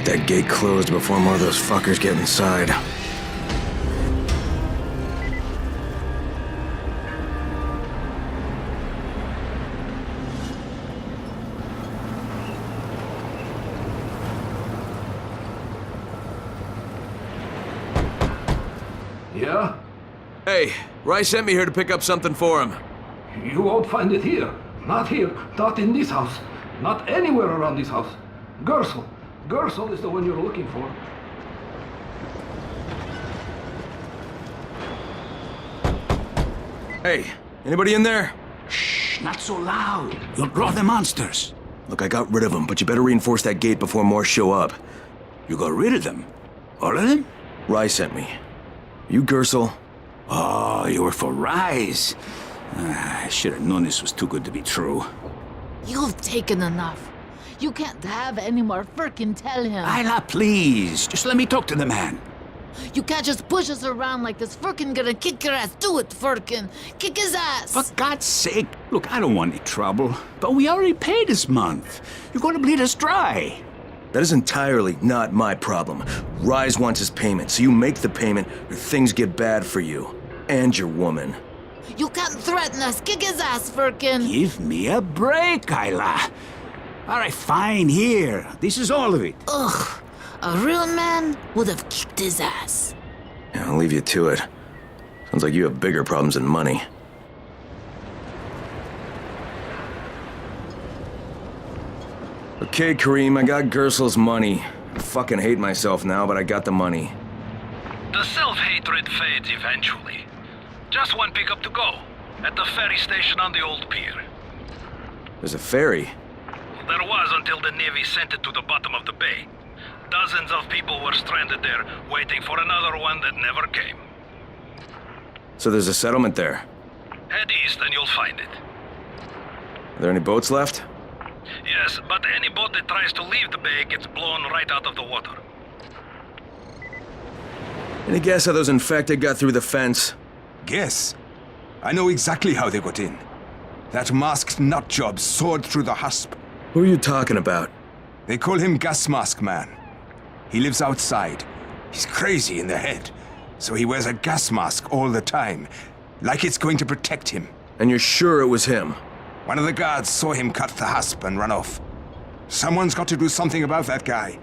get that gate closed before more of those fuckers get inside. Yeah? Hey, Rice sent me here to pick up something for him. You won't find it here. Not here. Not in this house. Not anywhere around this house. Gersel. Gersel is the one you're looking for. Hey, anybody in there? Shh, not so loud. You'll draw the monsters. Look, I got rid of them, but you better reinforce that gate before more show up. You got rid of them? All of them? Rice sent me. You Gersel? Oh, you were for Rise. I should have known this was too good to be true. You've taken enough. You can't have any more. Frickin' tell him. Isla, please. Just let me talk to the man. You can't just push us around like this. Frickin' gonna kick your ass. Do it, Frickin'. Kick his ass. For God's sake. Look, I don't want any trouble. But we already paid this month. You're gonna bleed us dry. That is entirely not my problem. Rise wants his payment, so you make the payment or things get bad for you. And your woman. You can't threaten us. Kick his ass, Frickin'. Give me a break, Isla. All right, fine, here. This is all of it. Ugh. A real man would have kicked his ass. Yeah, I'll leave you to it. Sounds like you have bigger problems than money. Okay, Kareem, I got Gersel's money. I fucking hate myself now, but I got the money. The self-hatred fades eventually. Just one pickup to go. At the ferry station on the old pier. There's a ferry. There was until the Navy sent it to the bottom of the bay. Dozens of people were stranded there, waiting for another one that never came. So there's a settlement there. Head east and you'll find it. Are there any boats left? Yes, but any boat that tries to leave the bay gets blown right out of the water. Any guess how those infected got through the fence? Guess? I know exactly how they got in. That masked nutjob soared through the husp. Who are you talking about? They call him Gas Mask Man. He lives outside. He's crazy in the head, so he wears a gas mask all the time, like it's going to protect him. And you're sure it was him? One of the guards saw him cut the husp and run off. Someone's got to do something about that guy.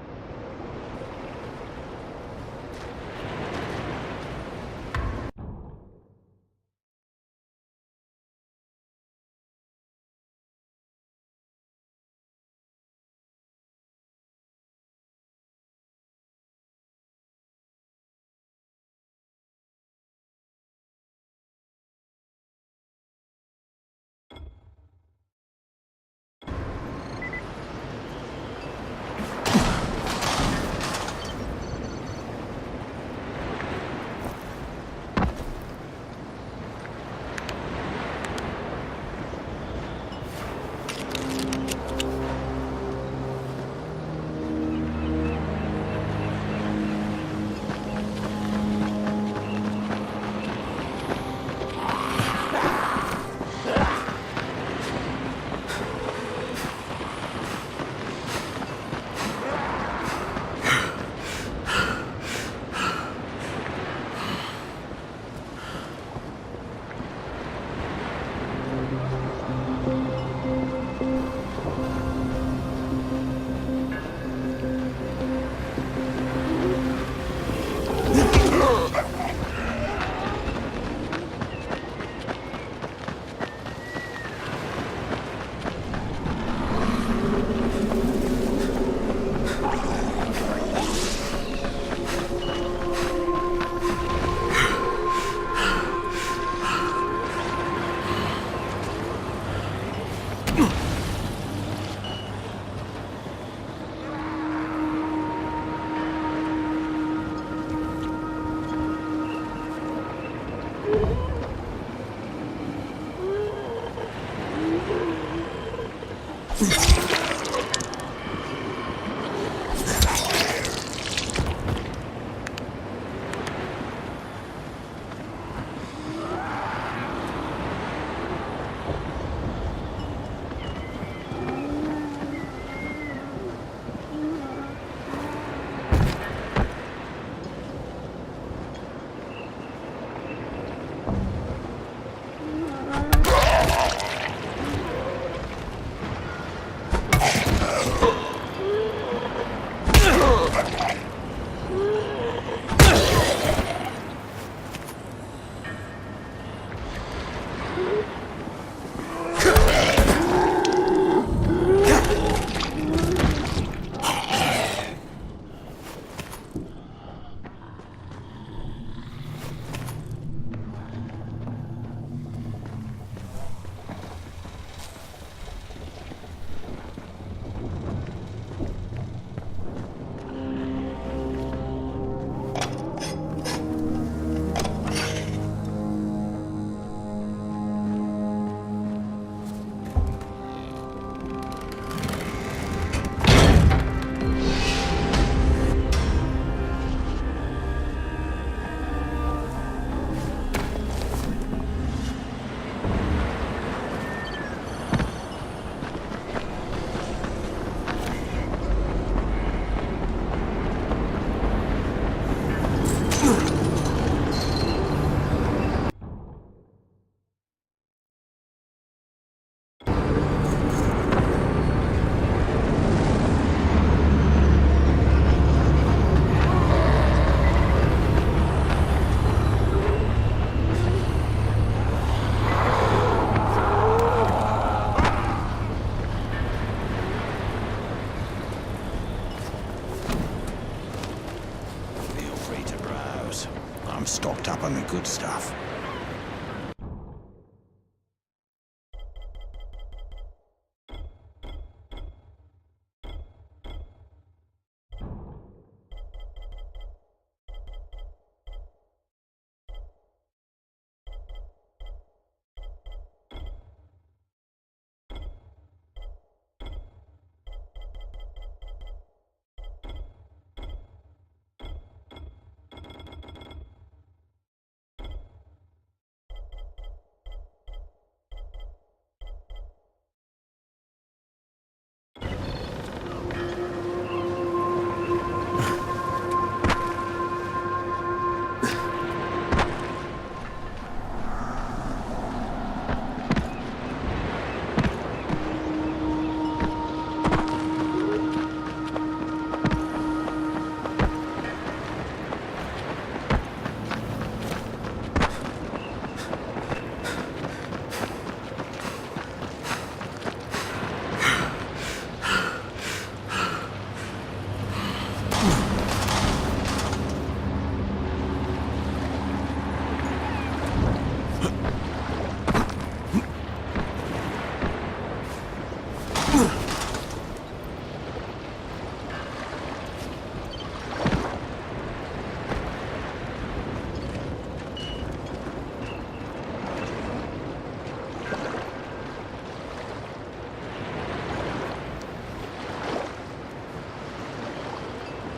good stuff.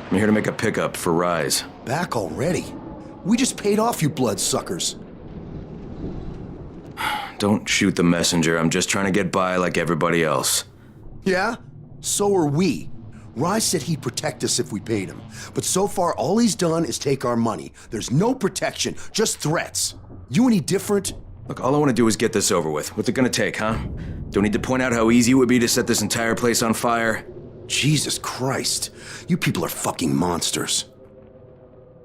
I'm here to make a pickup for Rise. Back already? We just paid off, you bloodsuckers. Don't shoot the messenger. I'm just trying to get by like everybody else. Yeah? So are we. Rise said he'd protect us if we paid him. But so far, all he's done is take our money. There's no protection, just threats. You any different? Look, all I want to do is get this over with. What's it gonna take, huh? Don't need to point out how easy it would be to set this entire place on fire? Jesus Christ. You people are fucking monsters.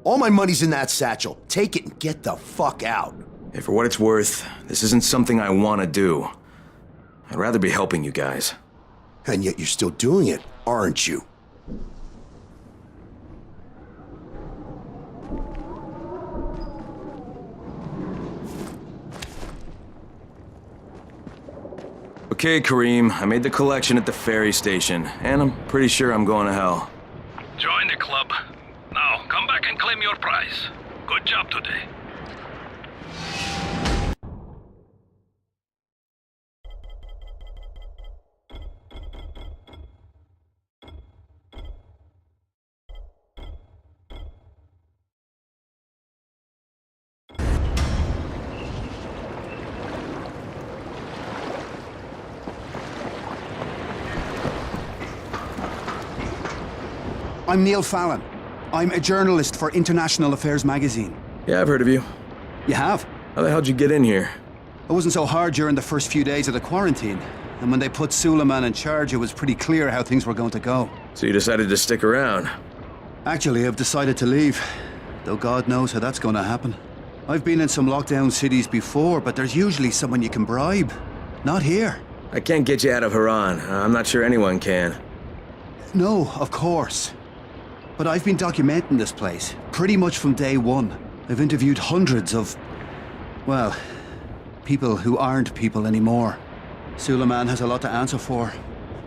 All my money's in that satchel. Take it and get the fuck out. Hey, for what it's worth, this isn't something I want to do. I'd rather be helping you guys. And yet you're still doing it, aren't you? Okay, Kareem, I made the collection at the ferry station, and I'm pretty sure I'm going to hell. Join the club. Now, come back and claim your prize. Good job today. I'm Neil Fallon. I'm a journalist for International Affairs magazine. Yeah, I've heard of you. You have? How the hell'd you get in here? It wasn't so hard during the first few days of the quarantine. And when they put Suleiman in charge, it was pretty clear how things were going to go. So you decided to stick around? Actually, I've decided to leave. Though God knows how that's going to happen. I've been in some lockdown cities before, but there's usually someone you can bribe. Not here. I can't get you out of Haran. I'm not sure anyone can. No, of course. But I've been documenting this place, pretty much from day one. I've interviewed hundreds of, well, people who aren't people anymore. Suleiman has a lot to answer for.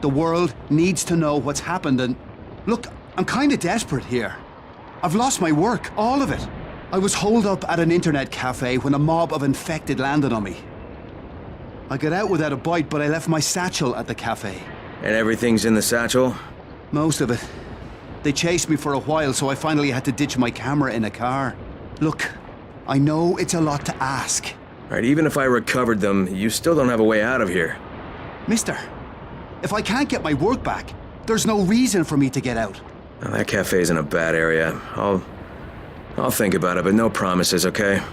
The world needs to know what's happened and... Look, I'm kinda desperate here. I've lost my work, all of it. I was holed up at an internet cafe when a mob of infected landed on me. I got out without a bite, but I left my satchel at the cafe. And everything's in the satchel? Most of it. They chased me for a while, so I finally had to ditch my camera in a car. Look, I know it's a lot to ask. Alright, even if I recovered them, you still don't have a way out of here. Mister, if I can't get my work back, there's no reason for me to get out. Now, that cafe's in a bad area. I'll think about it, but no promises, okay?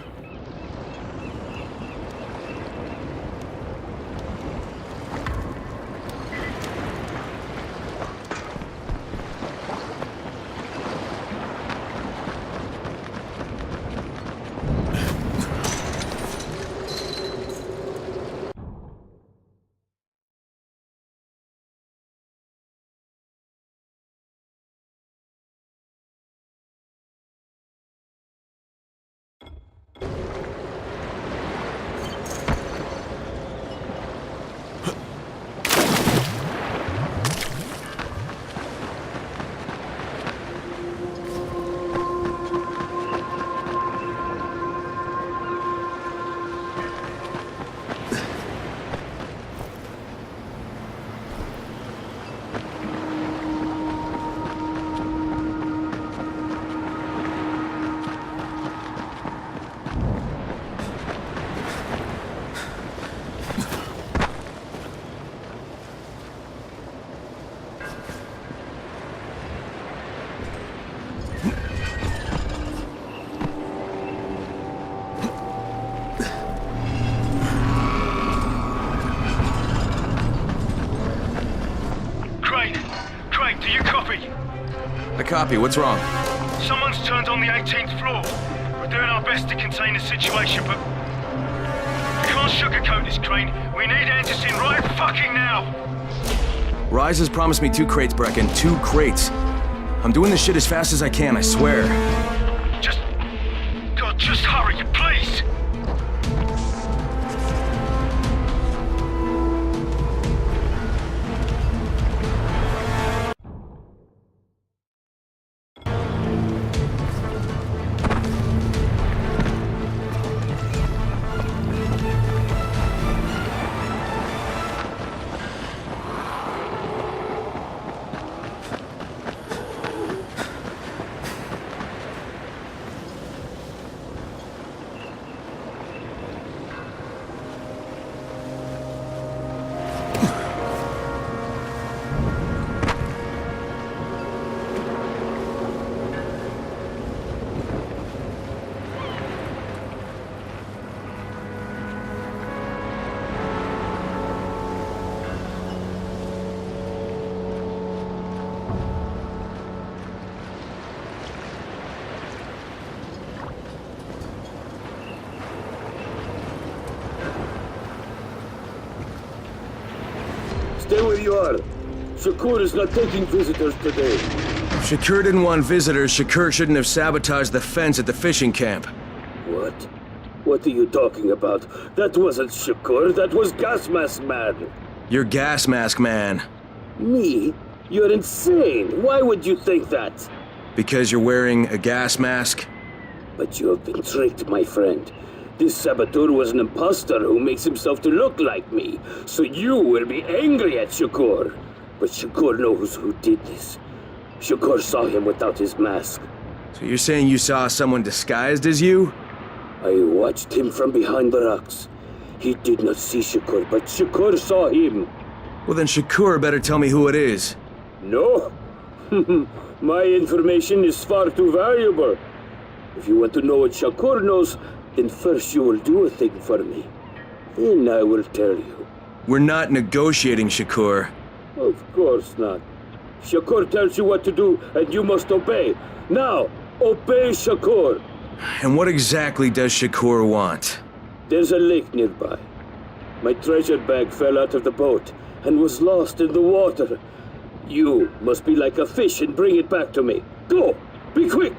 I copy. What's wrong? Someone's turned on the 18th floor. We're doing our best to contain the situation, but we can't sugarcoat this, Crane. We need answers in right fucking now. Rise has promised me 2 crates, Brecken. 2 crates. I'm doing this shit as fast as I can, I swear. Just hurry, please! Stay where you are. Shakur is not taking visitors today. If Shakur didn't want visitors, Shakur shouldn't have sabotaged the fence at the fishing camp. What? What are you talking about? That wasn't Shakur, that was Gas Mask Man. You're Gas Mask Man. Me? You're insane. Why would you think that? Because you're wearing a gas mask? But you have been tricked, my friend. This saboteur was an imposter who makes himself to look like me. So you will be angry at Shakur. But Shakur knows who did this. Shakur saw him without his mask. So you're saying you saw someone disguised as you? I watched him from behind the rocks. He did not see Shakur, but Shakur saw him. Well then Shakur better tell me who it is. No. My information is far too valuable. If you want to know what Shakur knows, then first you will do a thing for me. Then I will tell you. We're not negotiating, Shakur. Of course not. Shakur tells you what to do, and you must obey. Now, obey Shakur. And what exactly does Shakur want? There's a lake nearby. My treasure bag fell out of the boat and was lost in the water. You must be like a fish and bring it back to me. Go! Be quick!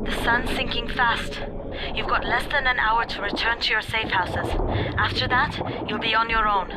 The sun's sinking fast. You've got less than an hour to return to your safe houses. After that, you'll be on your own.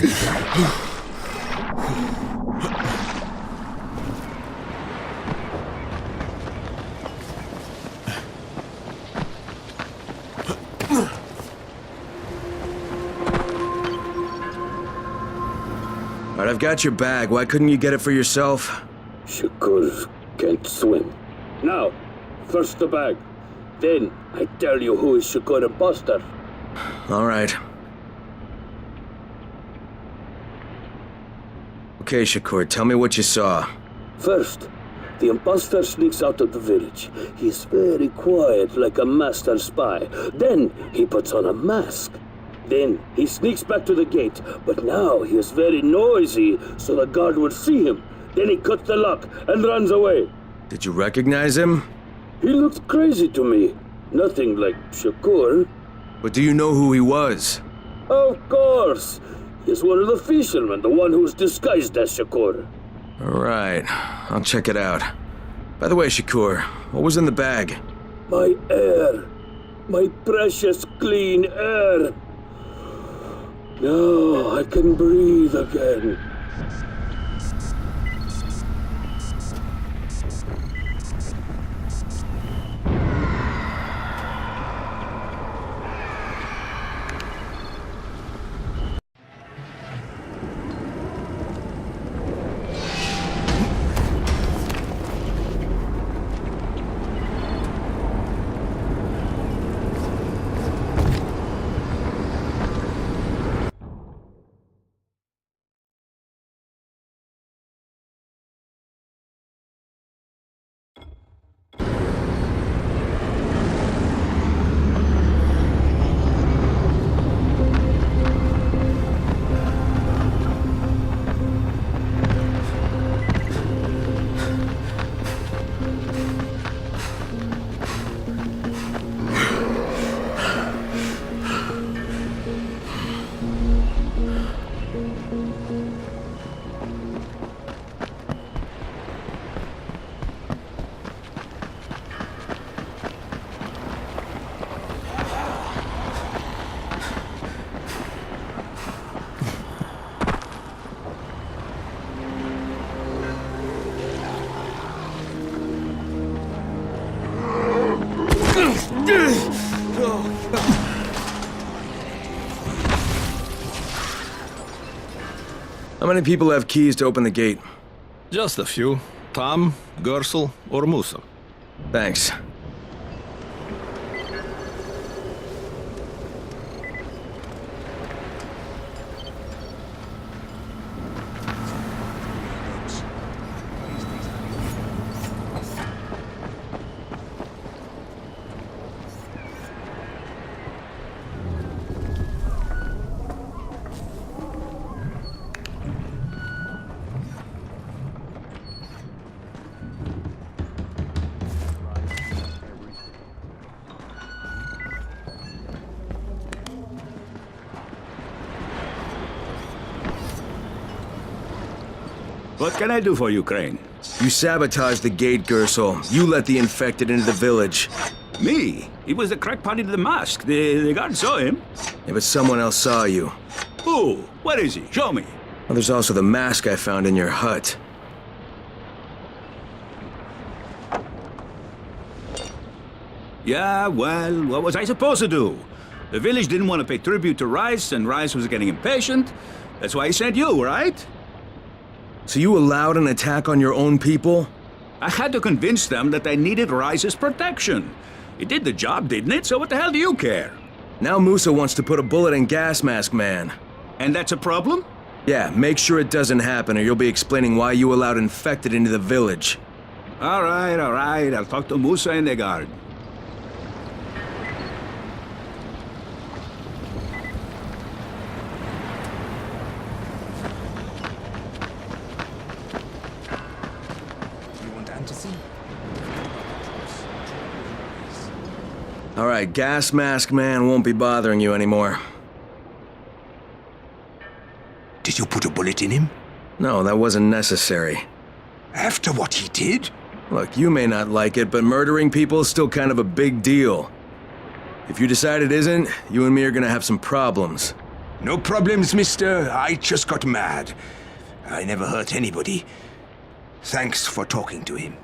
All right, I've got your bag. Why couldn't you get it for yourself? Shakur can't swim. Now, first the bag. Then I tell you who is Shakur imposter. All right. Okay, Shakur, tell me what you saw. First, the imposter sneaks out of the village. He is very quiet, like a master spy. Then he puts on a mask. Then he sneaks back to the gate, but now he is very noisy, so the guard will see him. Then he cuts the lock and runs away. Did you recognize him? He looked crazy to me. Nothing like Shakur. But do you know who he was? Of course. He's one of the fishermen, the one who's disguised as Shakur. All right, I'll check it out. By the way, Shakur, what was in the bag? My air. My precious clean air. Now I can breathe again. How many people have keys to open the gate? Just a few. Tom, Gersel, or Musa. Thanks. What can I do for you, Crane? You sabotaged the gate, Gersel. You let the infected into the village. Me? He was the crackpot in the mask. The guard saw him. Yeah, but someone else saw you. Who? Where is he? Show me. Well, there's also the mask I found in your hut. Yeah, well, what was I supposed to do? The village didn't want to pay tribute to Rice, and Rice was getting impatient. That's why he sent you, right? So you allowed an attack on your own people? I had to convince them that they needed Rice's protection. It did the job, didn't it? So what the hell do you care? Now Musa wants to put a bullet in Gas Mask Man. And that's a problem? Yeah, make sure it doesn't happen or you'll be explaining why you allowed infected into the village. All right. I'll talk to Musa and the guard. All right, Gas Mask Man won't be bothering you anymore. Did you put a bullet in him? No, that wasn't necessary. After what he did? Look, you may not like it, but murdering people is still kind of a big deal. If you decide it isn't, you and me are gonna have some problems. No problems, mister. I just got mad. I never hurt anybody. Thanks for talking to him.